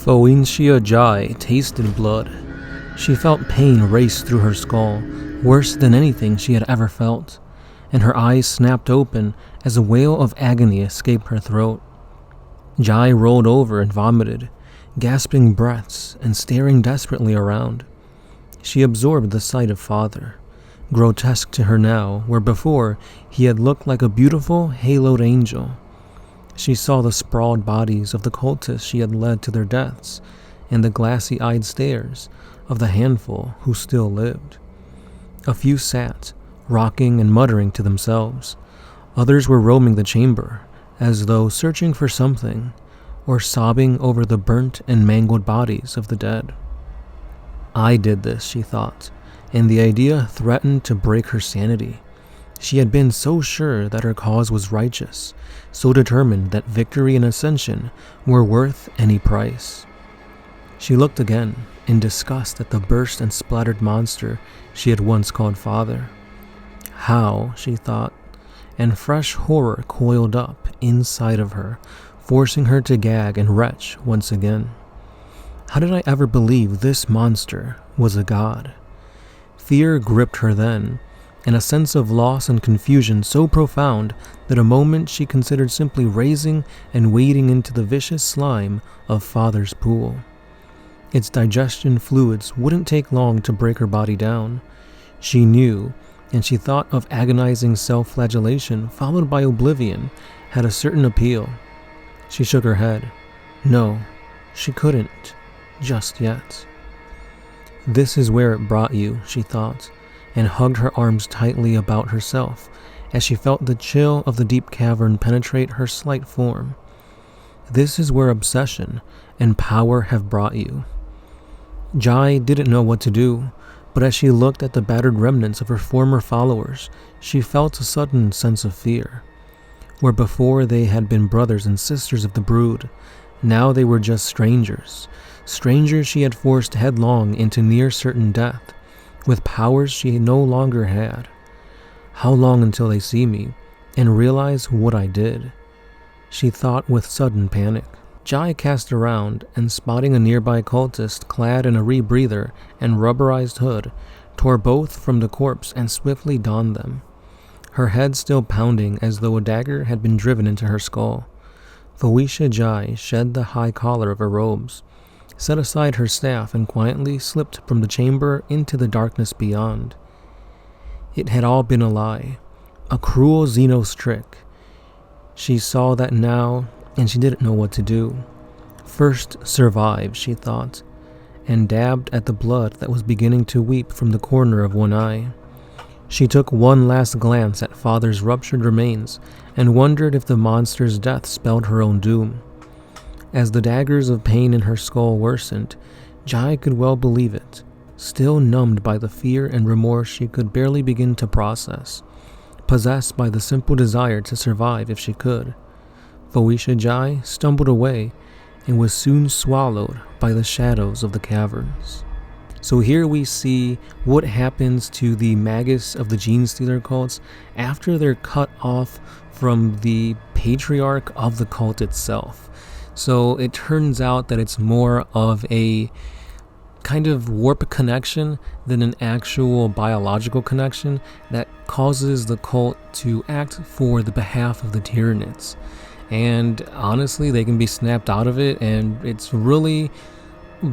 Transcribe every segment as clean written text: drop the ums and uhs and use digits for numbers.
Phoenicia Jai tasted blood. She felt pain race through her skull, worse than anything she had ever felt, and her eyes snapped open as a wail of agony escaped her throat. Jai rolled over and vomited, gasping breaths and staring desperately around. She absorbed the sight of Father, grotesque to her now, where before he had looked like a beautiful, haloed angel. She saw the sprawled bodies of the cultists she had led to their deaths, and the glassy-eyed stares of the handful who still lived. A few sat, rocking and muttering to themselves. Others were roaming the chamber, as though searching for something, or sobbing over the burnt and mangled bodies of the dead. I did this, she thought, and the idea threatened to break her sanity. She had been so sure that her cause was righteous, so determined that victory and ascension were worth any price. She looked again, in disgust at the burst and splattered monster she had once called Father. How, she thought, and fresh horror coiled up inside of her, forcing her to gag and retch once again. How did I ever believe this monster was a god? Fear gripped her then, and a sense of loss and confusion so profound that a moment she considered simply raising and wading into the vicious slime of Father's pool. Its digestion fluids wouldn't take long to break her body down. She knew, and she thought of agonizing self-flagellation followed by oblivion had a certain appeal. She shook her head. No, she couldn't, just yet. This is where it brought you, she thought, and hugged her arms tightly about herself as she felt the chill of the deep cavern penetrate her slight form. This is where obsession and power have brought you. Jai didn't know what to do, but as she looked at the battered remnants of her former followers, she felt a sudden sense of fear. Where before they had been brothers and sisters of the brood, now they were just strangers. Strangers she had forced headlong into near certain death, with powers she no longer had. How long until they see me and realize what I did? She thought with sudden panic. Jai cast around and, spotting a nearby cultist clad in a rebreather and rubberized hood, tore both from the corpse and swiftly donned them, her head still pounding as though a dagger had been driven into her skull. Phoenicia Jai shed the high collar of her robes, set aside her staff, and quietly slipped from the chamber into the darkness beyond. It had all been a lie, a cruel Xenos trick. She saw that now, and she didn't know what to do. First survive, she thought, and dabbed at the blood that was beginning to weep from the corner of one eye. She took one last glance at Father's ruptured remains and wondered if the monster's death spelled her own doom. As the daggers of pain in her skull worsened, Jai could well believe it, still numbed by the fear and remorse she could barely begin to process, possessed by the simple desire to survive if she could. Phoenicia Jai stumbled away and was soon swallowed by the shadows of the caverns. So here we see what happens to the Magus of the Gene Stealer cults after they're cut off from the patriarch of the cult itself. So it turns out that it's more of a kind of warp connection than an actual biological connection that causes the cult to act for the behalf of the Tyranids. And honestly, they can be snapped out of it, and it's really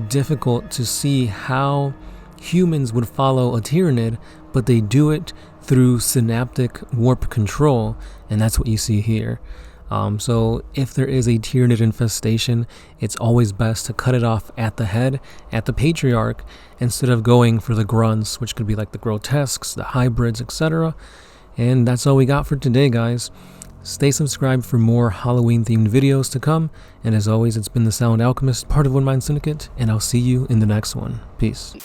difficult to see how humans would follow a Tyranid, but they do it through synaptic warp control, and that's what you see here. So if there is a Tyranid infestation, it's always best to cut it off at the head, at the patriarch, instead of going for the grunts, which could be like the grotesques, the hybrids, etc. And that's all we got for today, guys. Stay subscribed for more Halloween-themed videos to come, and as always, it's been the Sound Alchemist, part of One Mind Syndicate, and I'll see you in the next one. Peace.